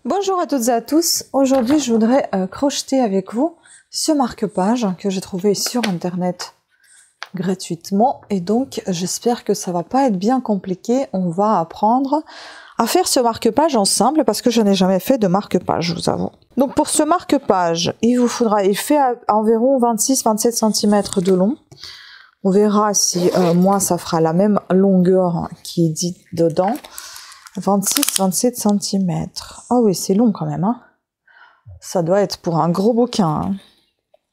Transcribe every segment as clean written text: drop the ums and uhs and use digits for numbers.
Bonjour à toutes et à tous, aujourd'hui je voudrais crocheter avec vous ce marque-page que j'ai trouvé sur internet gratuitement et donc j'espère que ça va pas être bien compliqué. On va apprendre à faire ce marque-page ensemble parce que je n'ai jamais fait de marque-page, je vous avoue. Donc pour ce marque-page, il fait environ 26-27 cm de long. On verra si moi ça fera la même longueur qui est dite dedans. 26-27 cm. Ah oui, c'est long quand même. Hein. Ça doit être pour un gros bouquin. Hein.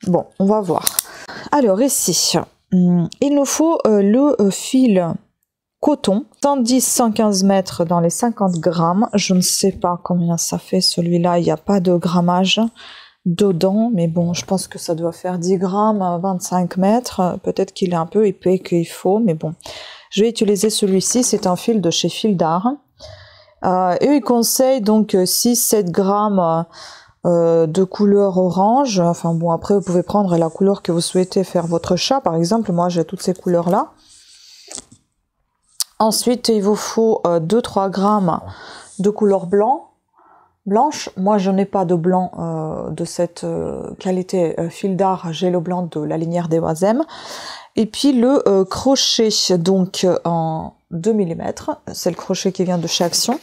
Bon, on va voir. Alors ici, il nous faut le fil coton. 110-115 mètres dans les 50 grammes. Je ne sais pas combien ça fait celui-là. Il n'y a pas de grammage dedans. Mais bon, je pense que ça doit faire 10 grammes, 25 mètres. Peut-être qu'il est un peu épais qu'il faut. Mais bon, je vais utiliser celui-ci. C'est un fil de chez Fil d'Art. Eux, ils conseillent donc 6-7 grammes de couleur orange. Enfin bon, après, vous pouvez prendre la couleur que vous souhaitez faire votre chat. Par exemple, moi, j'ai toutes ces couleurs-là. Ensuite, il vous faut 2-3 grammes de couleur blanche. Moi, je n'ai pas de blanc de cette qualité Fil d'Art. J'ai le blanc de la linière des Oisem. Et puis le crochet, donc en 2 mm, c'est le crochet qui vient de chez Action.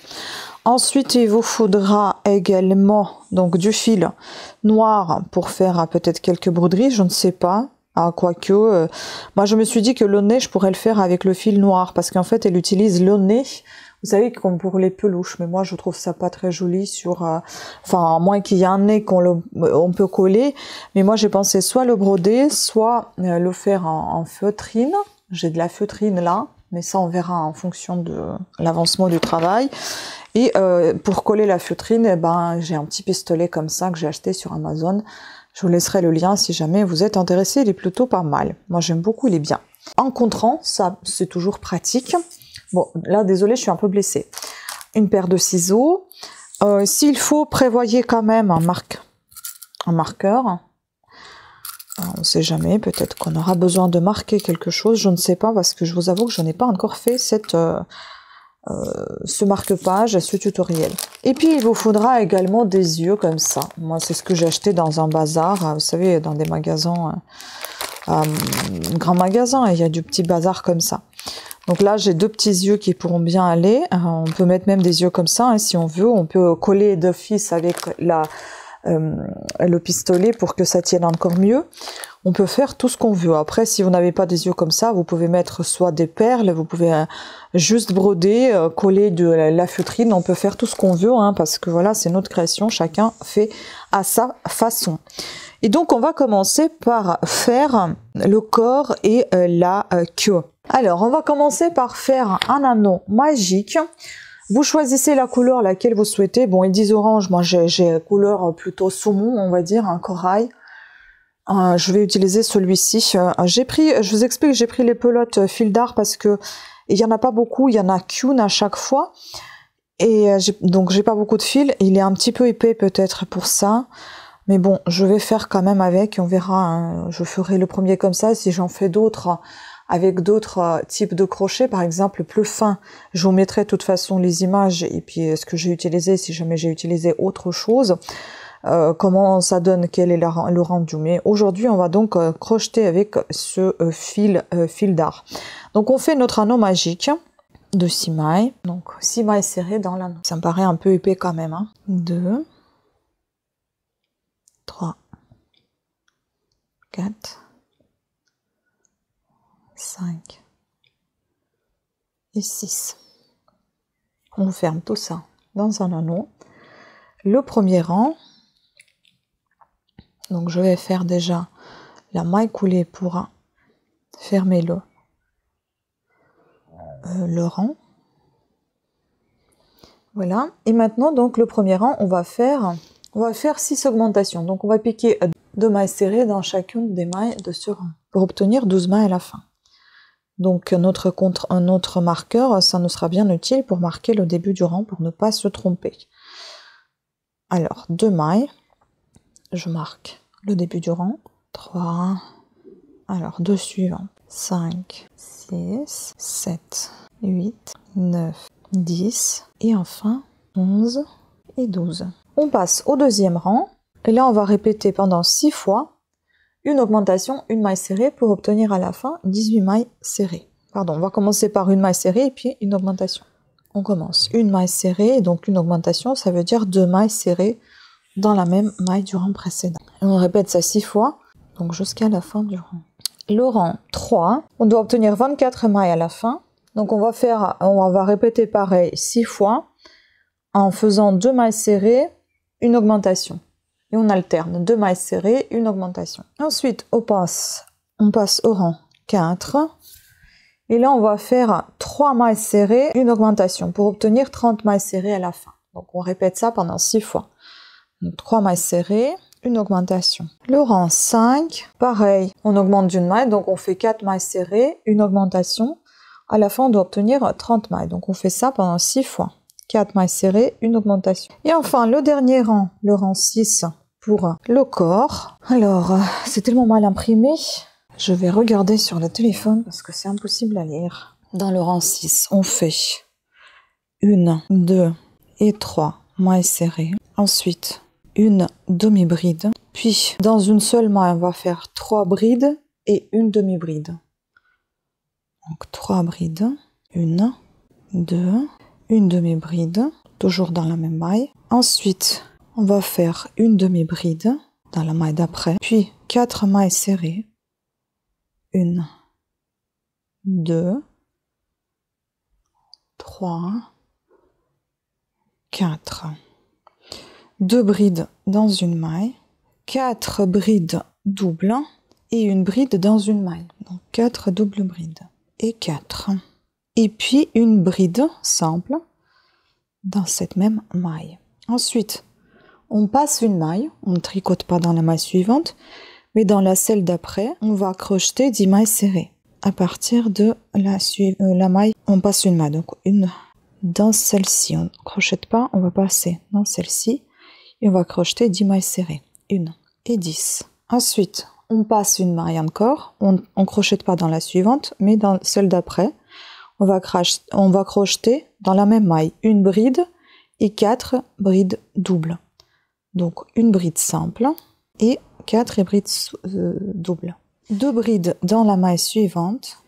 Ensuite, il vous faudra également donc du fil noir pour faire peut-être quelques broderies, je ne sais pas. Ah, quoique, moi je me suis dit que le nez, je pourrais le faire avec le fil noir, parce qu'en fait, elle utilise le nez, vous savez, comme pour les peluches, mais moi je trouve ça pas très joli sur... enfin, à moins qu'il y ait un nez on peut coller, mais moi j'ai pensé soit le broder, soit le faire en feutrine. J'ai de la feutrine là, mais ça on verra en fonction de l'avancement du travail. Et pour coller la feutrine, eh ben, j'ai un petit pistolet comme ça que j'ai acheté sur Amazon. Je vous laisserai le lien si jamais vous êtes intéressé, il est plutôt pas mal. Moi j'aime beaucoup, il est bien. En contrant, ça c'est toujours pratique. Bon, là, désolé, je suis un peu blessée. Une paire de ciseaux. S'il faut, prévoyez quand même un marqueur. On ne sait jamais, peut-être qu'on aura besoin de marquer quelque chose. Je ne sais pas, parce que je vous avoue que je n'ai pas encore fait ce marque-page, ce tutoriel. Et puis, il vous faudra également des yeux comme ça. Moi, c'est ce que j'ai acheté dans un bazar. Vous savez, dans des magasins, grands magasins, il y a du petit bazar comme ça. Donc là, j'ai 2 petits yeux qui pourront bien aller. On peut mettre même des yeux comme ça, hein, si on veut. On peut coller d'office avec le pistolet pour que ça tienne encore mieux. On peut faire tout ce qu'on veut. Après, si vous n'avez pas des yeux comme ça, vous pouvez mettre soit des perles, vous pouvez juste broder, coller de la feutrine. On peut faire tout ce qu'on veut, hein, parce que voilà, c'est notre création. Chacun fait à sa façon. Et donc, on va commencer par faire le corps et la queue. Alors, on va commencer par faire un anneau magique. Vous choisissez la couleur laquelle vous souhaitez. Bon, ils disent orange. Moi, j'ai couleur plutôt saumon, on va dire, un corail. Je vais utiliser celui-ci. Je vous explique, j'ai pris les pelotes Fil d'Art parce que il y en a pas beaucoup. Il y en a qu'une à chaque fois. Et donc, j'ai pas beaucoup de fil. Il est un petit peu épais peut-être pour ça. Mais bon, je vais faire quand même avec. On verra. Hein, je ferai le premier comme ça. Si j'en fais d'autres... avec d'autres types de crochets, par exemple plus fins. Je vous mettrai de toute façon les images et puis ce que j'ai utilisé, si jamais j'ai utilisé autre chose, comment ça donne, quel est le rendu. Mais aujourd'hui, on va donc crocheter avec ce fil d'art. Donc on fait notre anneau magique de 6 mailles. Donc 6 mailles serrées dans l'anneau. Ça me paraît un peu épais quand même. Hein. 2, 3, 4, 5 et 6. On ferme tout ça dans un anneau. Le premier rang, donc je vais faire déjà la maille coulée pour fermer le rang. Voilà. Et maintenant, donc le premier rang, on va faire 6 augmentations. Donc on va piquer 2 mailles serrées dans chacune des mailles de ce rang pour obtenir 12 mailles à la fin. Donc un autre marqueur, ça nous sera bien utile pour marquer le début du rang pour ne pas se tromper. Alors 2 mailles, je marque le début du rang, 3, alors 2 suivants, 5, 6, 7, 8, 9, 10 et enfin 11 et 12. On passe au deuxième rang. Et là, on va répéter pendant 6 fois une augmentation, une maille serrée pour obtenir à la fin 18 mailles serrées. Pardon, on va commencer par une maille serrée et puis une augmentation. On commence une maille serrée et donc une augmentation, ça veut dire 2 mailles serrées dans la même maille du rang précédent. Et on répète ça 6 fois, donc jusqu'à la fin du rang. Le rang 3, on doit obtenir 24 mailles à la fin. Donc on va répéter pareil 6 fois en faisant 2 mailles serrées, une augmentation. Et on alterne 2 mailles serrées, une augmentation. Ensuite, on passe au rang 4. Et là, on va faire 3 mailles serrées, une augmentation pour obtenir 30 mailles serrées à la fin. Donc on répète ça pendant 6 fois. Donc 3 mailles serrées, une augmentation. Le rang 5, pareil, on augmente d'une maille, donc on fait 4 mailles serrées, une augmentation. À la fin, on doit obtenir 30 mailles. Donc on fait ça pendant 6 fois. 4 mailles serrées, une augmentation. Et enfin, le dernier rang, le rang 6 pour le corps. Alors, c'est tellement mal imprimé. Je vais regarder sur le téléphone parce que c'est impossible à lire. Dans le rang 6, on fait 1, 2 et 3 mailles serrées. Ensuite, une demi-bride. Puis, dans une seule maille, on va faire 3 brides et une demi-bride. Donc, 3 brides. 1, 2, une demi-bride, toujours dans la même maille. Ensuite, on va faire une demi-bride dans la maille d'après. Puis, 4 mailles serrées. 1, 2, 3, 4. 2 brides dans une maille. 4 brides doubles et une bride dans une maille. Donc 4 doubles brides. Et 4. Et puis une bride simple dans cette même maille. Ensuite, on passe une maille. On ne tricote pas dans la maille suivante. Mais dans la celle d'après, on va crocheter 10 mailles serrées. À partir de la maille, on passe une maille. Donc une dans celle-ci. On ne crochette pas, on va passer dans celle-ci. Et on va crocheter 10 mailles serrées. 1 et 10. Ensuite, on passe une maille encore. On ne crochette pas dans la suivante, mais dans celle d'après. On va crocheter dans la même maille une bride et 4 brides doubles. Donc une bride simple et 4 brides doubles. 2 brides dans la maille suivante,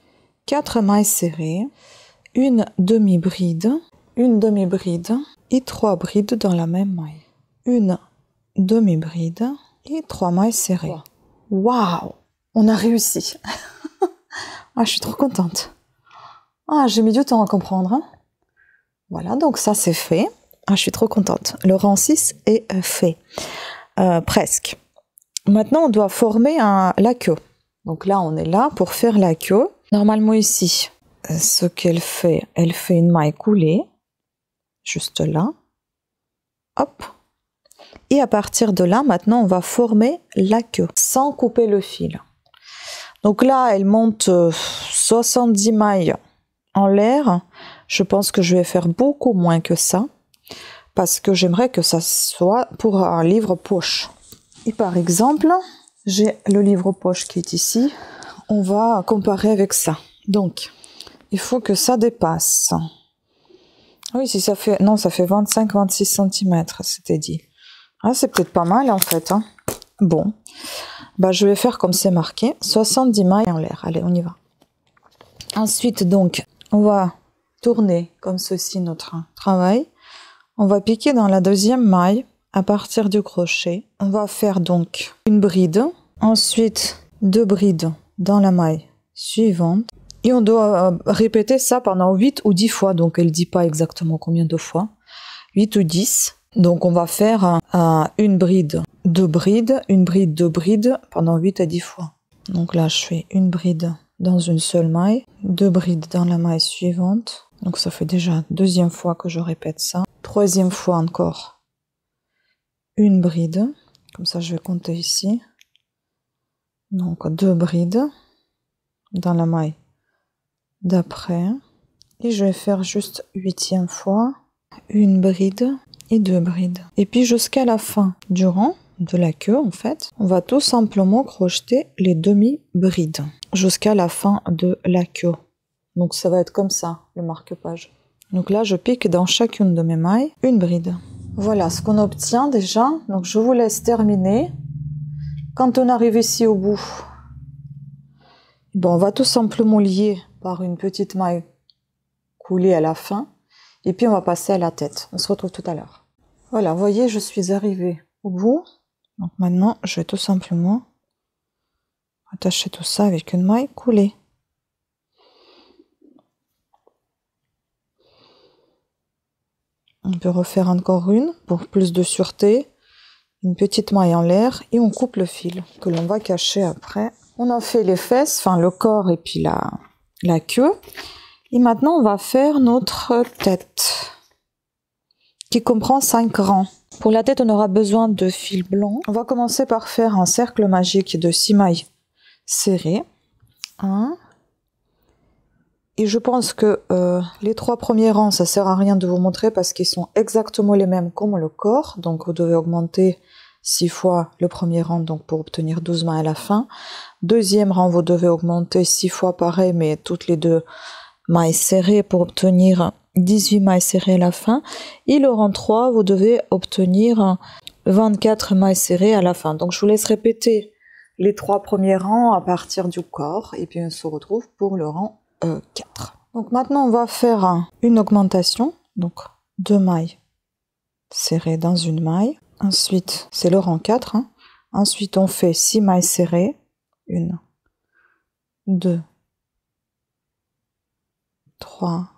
4 mailles serrées, une demi-bride et 3 brides dans la même maille. Une demi-bride et 3 mailles serrées. Waouh! On a réussi! Ah, je suis trop contente. Ah, j'ai mis du temps à comprendre. Hein. Voilà, donc ça c'est fait. Ah, je suis trop contente. Le rang 6 est fait. Presque. Maintenant, on doit former la queue. Donc là, on est là pour faire la queue. Normalement ici, ce qu'elle fait une maille coulée. Juste là. Hop. Et à partir de là, maintenant, on va former la queue sans couper le fil. Donc là, elle monte 70 mailles en l'air. Je pense que je vais faire beaucoup moins que ça parce que j'aimerais que ça soit pour un livre poche. Et par exemple, j'ai le livre poche qui est ici. On va comparer avec ça. Donc, il faut que ça dépasse. Oui, si ça fait... Non, ça fait 25-26 cm, c'était dit. Ah, c'est peut-être pas mal en fait. Hein. Bon. Bah, je vais faire comme c'est marqué. 70 mailles en l'air. Allez, on y va. Ensuite, donc, on va tourner comme ceci notre travail. On va piquer dans la deuxième maille à partir du crochet. On va faire donc une bride. Ensuite, 2 brides dans la maille suivante. Et on doit répéter ça pendant 8 ou 10 fois. Donc, elle ne dit pas exactement combien de fois. 8 ou 10. Donc, on va faire une bride, 2 brides, une bride, 2 brides pendant 8 à 10 fois. Donc là, je fais une bride dans une seule maille, 2 brides dans la maille suivante. Donc, ça fait déjà deuxième fois que je répète ça. Troisième fois encore, une bride. Comme ça, je vais compter ici. Donc, 2 brides dans la maille d'après. Et je vais faire juste 8e fois, une bride et 2 brides. Et puis, jusqu'à la fin du rang de la queue, en fait, on va tout simplement crocheter les demi-brides jusqu'à la fin de la queue. Donc, ça va être comme ça, le marque-page. Donc là, je pique dans chacune de mes mailles une bride. Voilà ce qu'on obtient déjà. Donc je vous laisse terminer. Quand on arrive ici au bout, bon, on va tout simplement lier par une petite maille coulée à la fin. Et puis on va passer à la tête. On se retrouve tout à l'heure. Voilà, vous voyez, je suis arrivée au bout. Donc maintenant, je vais tout simplement attacher tout ça avec une maille coulée. On peut refaire encore une pour plus de sûreté. Une petite maille en l'air et on coupe le fil que l'on va cacher après. On a fait les fesses, enfin le corps et puis la queue. Et maintenant, on va faire notre tête qui comprend 5 rangs. Pour la tête, on aura besoin de fil blanc. On va commencer par faire un cercle magique de 6 mailles serrées. 1. Et je pense que les 3 premiers rangs, ça sert à rien de vous montrer parce qu'ils sont exactement les mêmes comme le corps. Donc vous devez augmenter 6 fois le premier rang donc pour obtenir 12 mailles à la fin. Deuxième rang, vous devez augmenter 6 fois pareil, mais toutes les 2 mailles serrées pour obtenir 18 mailles serrées à la fin. Et le rang 3, vous devez obtenir 24 mailles serrées à la fin. Donc je vous laisse répéter les 3 premiers rangs à partir du corps. Et puis on se retrouve pour le rang 4. Donc maintenant on va faire une augmentation, donc 2 mailles serrées dans une maille. Ensuite c'est le rang 4. Ensuite on fait 6 mailles serrées, 1, 2, 3,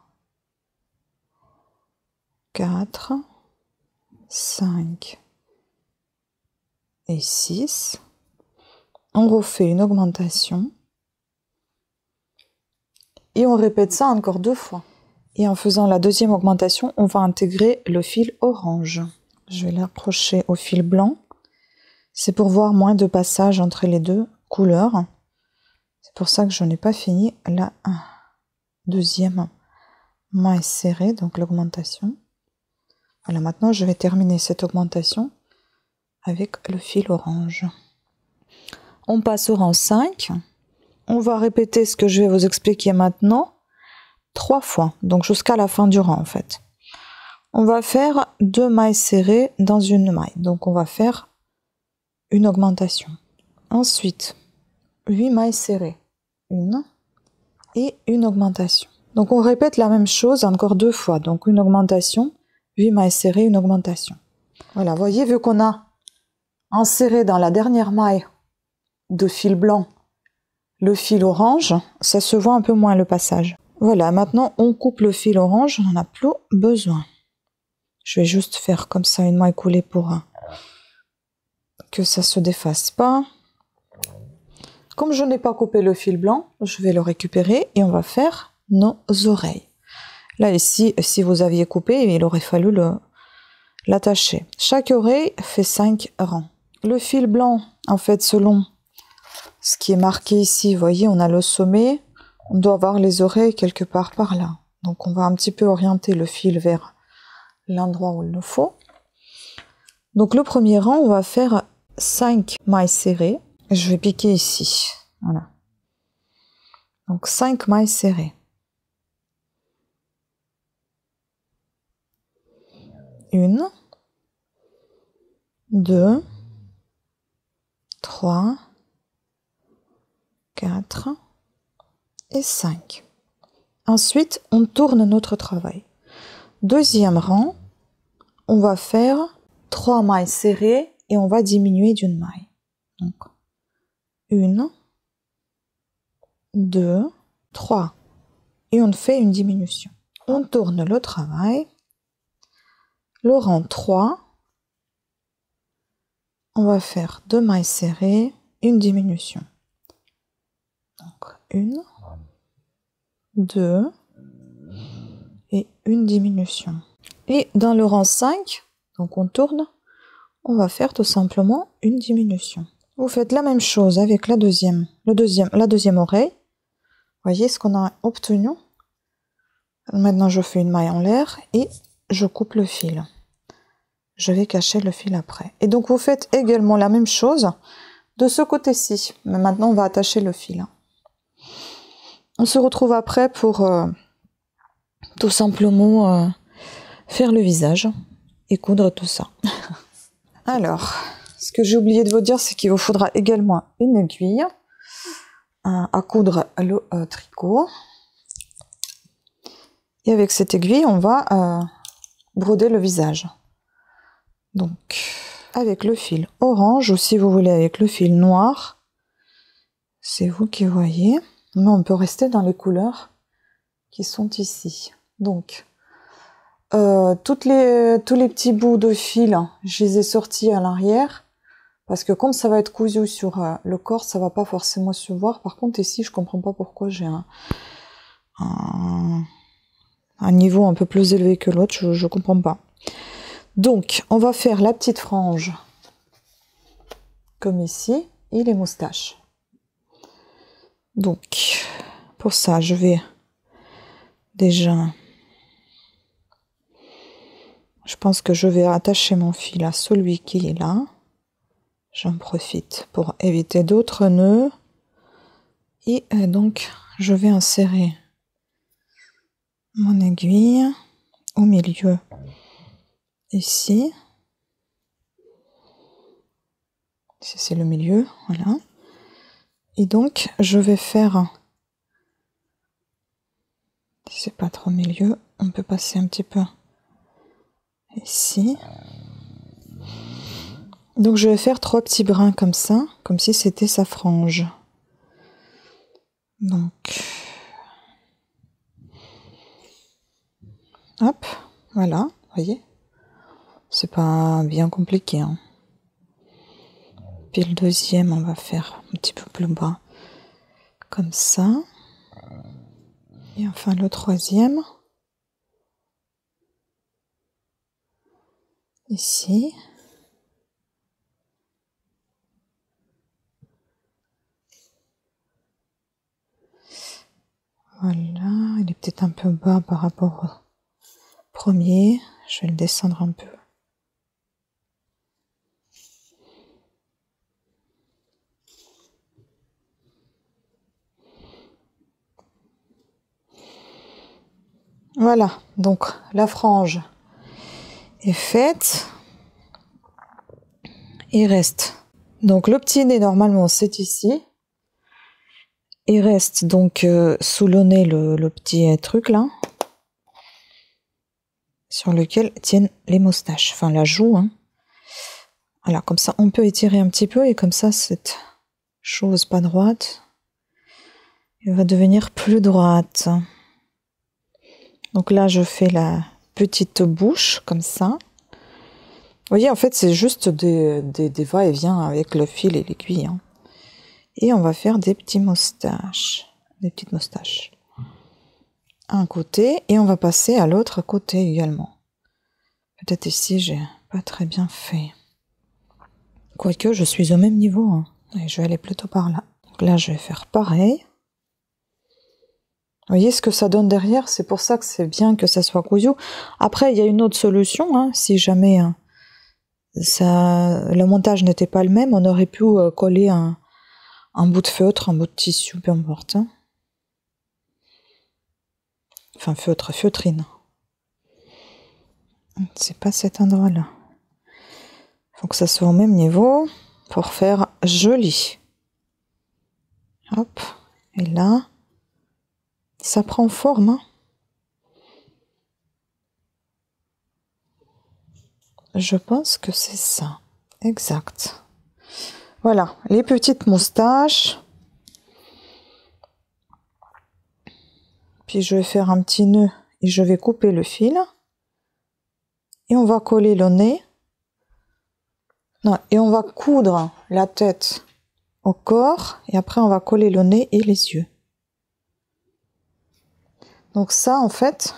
4, 5 et 6. On refait une augmentation. Et on répète ça encore 2 fois. Et en faisant la deuxième augmentation, on va intégrer le fil orange. Je vais l'accrocher au fil blanc. C'est pour voir moins de passage entre les 2 couleurs. C'est pour ça que je n'ai pas fini la deuxième maille serrée, donc l'augmentation. Voilà, maintenant je vais terminer cette augmentation avec le fil orange. On passe au rang 5. On va répéter ce que je vais vous expliquer maintenant 3 fois, donc jusqu'à la fin du rang en fait. On va faire 2 mailles serrées dans une maille, donc on va faire une augmentation. Ensuite, 8 mailles serrées, 1 et une augmentation. Donc on répète la même chose encore 2 fois, donc une augmentation, 8 mailles serrées, une augmentation. Voilà, vous voyez, vu qu'on a inséré dans la dernière maille de fil blanc le fil orange, ça se voit un peu moins le passage. Voilà, maintenant on coupe le fil orange, on n'en a plus besoin. Je vais juste faire comme ça une maille coulée pour que ça se défasse pas. Comme je n'ai pas coupé le fil blanc, je vais le récupérer et on va faire nos oreilles. Là ici, si vous aviez coupé, il aurait fallu l'attacher. Chaque oreille fait 5 rangs. Le fil blanc, en fait, selon ce qui est marqué ici, vous voyez, on a le sommet, on doit avoir les oreilles quelque part par là. Donc on va un petit peu orienter le fil vers l'endroit où il nous faut. Donc le premier rang, on va faire 5 mailles serrées. Je vais piquer ici. Voilà. Donc 5 mailles serrées. 1, 2, 3, 4 et 5. Ensuite, on tourne notre travail. Deuxième rang, on va faire 3 mailles serrées et on va diminuer d'une maille. Donc, 1, 2, 3. Et on fait une diminution. On tourne le travail. Le rang 3, on va faire 2 mailles serrées, une diminution. Donc 1, 2 et une diminution. Et dans le rang 5, donc on tourne, on va faire tout simplement une diminution. Vous faites la même chose avec la deuxième oreille. Voyez ce qu'on a obtenu. Maintenant je fais une maille en l'air et je coupe le fil. Je vais cacher le fil après. Et donc vous faites également la même chose de ce côté-ci. Mais maintenant on va attacher le fil. On se retrouve après pour tout simplement faire le visage. et coudre tout ça. Alors, ce que j'ai oublié de vous dire, c'est qu'il vous faudra également une aiguille à coudre le tricot. Et avec cette aiguille, on va broder le visage. Donc, avec le fil orange, ou si vous voulez avec le fil noir, c'est vous qui voyez. Mais on peut rester dans les couleurs qui sont ici. Donc, tous les petits bouts de fil, je les ai sortis à l'arrière. Parce que comme ça va être cousu sur le corps, ça va pas forcément se voir. Par contre, ici, je comprends pas pourquoi j'ai un niveau un peu plus élevé que l'autre, je comprends pas. Donc, on va faire la petite frange, comme ici, et les moustaches. Donc, pour ça, je vais déjà... Je pense que je vais attacher mon fil à celui qui est là. J'en profite pour éviter d'autres nœuds. Et donc, je vais insérer mon aiguille au milieu, ici. Ici, c'est le milieu, voilà. Et donc, je vais faire... Si c'est pas trop milieu, on peut passer un petit peu ici. Donc, je vais faire 3 petits brins comme ça, comme si c'était sa frange. Donc... Hop, voilà, voyez, c'est pas bien compliqué, hein. Puis le deuxième, on va faire un petit peu plus bas, comme ça. Et enfin le troisième, ici. Voilà, il est peut-être un peu bas par rapport au premier, je vais le descendre un peu. Voilà, donc la frange est faite. Il reste, donc le petit nez normalement c'est ici. Il reste donc sous le nez le petit truc là, sur lequel tiennent les moustaches, enfin la joue, hein. Voilà, comme ça on peut étirer un petit peu et comme ça cette chose pas droite, elle va devenir plus droite. Donc là je fais la petite bouche comme ça. Vous voyez, en fait c'est juste des va-et-vient avec le fil et l'aiguille, hein. Et on va faire des petits moustaches, des petites moustaches. Un côté et on va passer à l'autre côté également. Peut-être ici j'ai pas très bien fait. Quoique je suis au même niveau, hein. Et je vais aller plutôt par là. Donc là je vais faire pareil. Vous voyez ce que ça donne derrière, c'est pour ça que c'est bien que ça soit cousu. Après il y a une autre solution, hein. Si jamais le montage n'était pas le même, on aurait pu coller un bout de feutre, un bout de tissu, peu importe, hein. Enfin, feutrine. C'est pas cet endroit-là. Faut que ça soit au même niveau pour faire joli. Hop. Et là, ça prend forme, hein. Je pense que c'est ça. Exact. Voilà, les petites moustaches. Puis je vais faire un petit nœud et je vais couper le fil. Et on va coller le nez. Non, et on va coudre la tête au corps. Et après on va coller le nez et les yeux. Donc ça en fait,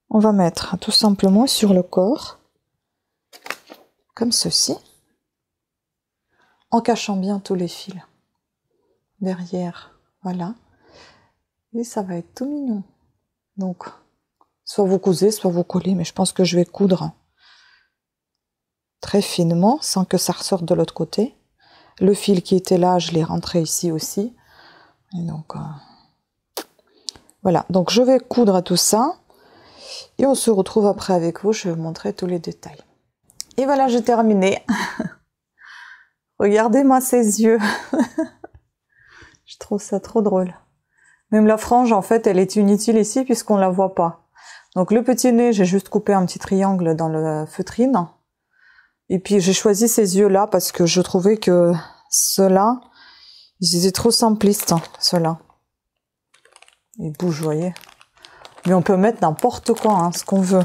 on va mettre tout simplement sur le corps. Comme ceci. En cachant bien tous les fils. Derrière, voilà. Et ça va être tout mignon. Donc, soit vous cousez, soit vous collez, mais je pense que je vais coudre très finement, sans que ça ressorte de l'autre côté. Le fil qui était là, je l'ai rentré ici aussi. Et donc, voilà. Donc, je vais coudre tout ça. Et on se retrouve après avec vous, je vais vous montrer tous les détails. Et voilà, j'ai terminé. Regardez-moi ces yeux. Je trouve ça trop drôle. Même la frange, en fait, elle est inutile ici puisqu'on la voit pas. Donc le petit nez, j'ai juste coupé un petit triangle dans la feutrine. Et puis j'ai choisi ces yeux-là parce que je trouvais que ceux-là, ils étaient trop simplistes, hein, ceux-là. Ils bougent, vous voyez. Mais on peut mettre n'importe quoi, hein, ce qu'on veut.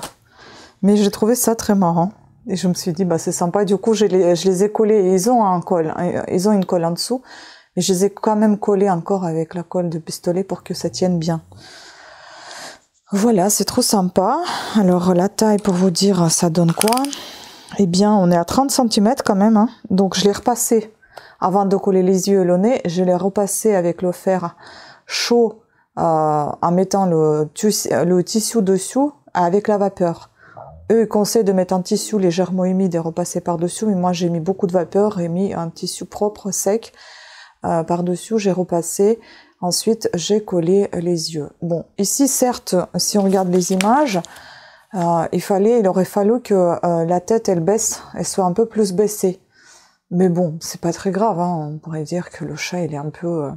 Mais j'ai trouvé ça très marrant. Et je me suis dit, bah c'est sympa. Du coup, je les ai collés. Et ils ont un col, ils ont une colle en dessous. Mais je les ai quand même collés encore avec la colle de pistolet pour que ça tienne bien. Voilà, c'est trop sympa. Alors la taille, pour vous dire, ça donne quoi? Eh bien, on est à 30 cm quand même. Hein. Donc je l'ai repassé. Avant de coller les yeux et le nez, je l'ai repassé avec le fer chaud en mettant le tissu dessous avec la vapeur. Eux, ils conseillent de mettre un tissu légèrement humide et repasser par-dessus, mais moi j'ai mis beaucoup de vapeur et mis un tissu propre, sec, par-dessus, j'ai repassé. Ensuite, j'ai collé les yeux. Bon, ici, certes, si on regarde les images, il aurait fallu que la tête, elle baisse, elle soit un peu plus baissée. Mais bon, c'est pas très grave, hein. On pourrait dire que le chat, il est un peu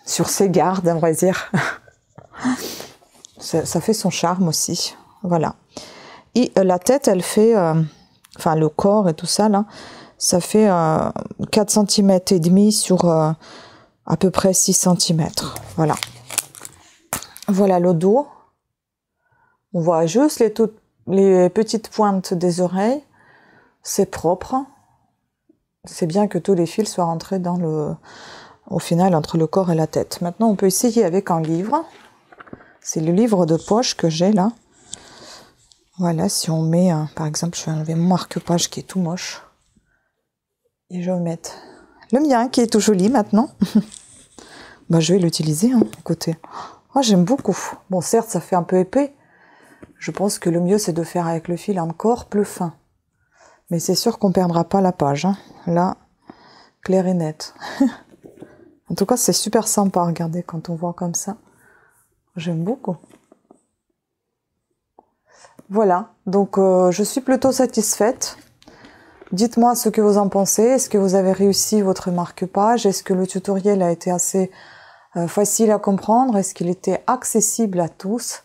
sur ses gardes, on va dire. Ça fait son charme aussi. Voilà. Et la tête, elle fait, enfin le corps et tout ça, là, ça fait 4 cm et demi sur à peu près 6 cm. Voilà. Voilà le dos. On voit juste les petites pointes des oreilles. C'est propre. C'est bien que tous les fils soient rentrés au final, entre le corps et la tête. Maintenant, on peut essayer avec un livre. C'est le livre de poche que j'ai là. Voilà, si on met, par exemple, je vais enlever mon marque-page qui est tout moche. Et je vais mettre le mien qui est tout joli maintenant. Bah, je vais l'utiliser, hein, écoutez. Oh, j'aime beaucoup. Bon, certes, ça fait un peu épais. Je pense que le mieux, c'est de faire avec le fil encore plus fin. Mais c'est sûr qu'on ne perdra pas la page. Hein. Là, clair et net. En tout cas, c'est super sympa à regarder quand on voit comme ça. J'aime beaucoup. Voilà, donc je suis plutôt satisfaite. Dites-moi ce que vous en pensez. Est-ce que vous avez réussi votre marque-page? Est-ce que le tutoriel a été assez facile à comprendre? Est-ce qu'il était accessible à tous?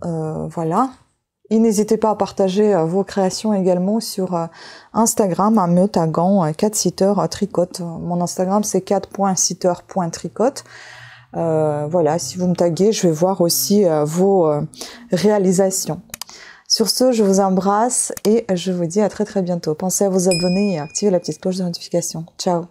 Voilà. Et n'hésitez pas à partager vos créations également sur Instagram en me taguant CatSitter-Tricote. Mon Instagram, c'est cat.sitter.tricote. Voilà, si vous me taguez, je vais voir aussi vos réalisations. Sur ce, je vous embrasse et je vous dis à très très bientôt. Pensez à vous abonner et à activer la petite cloche de notification. Ciao!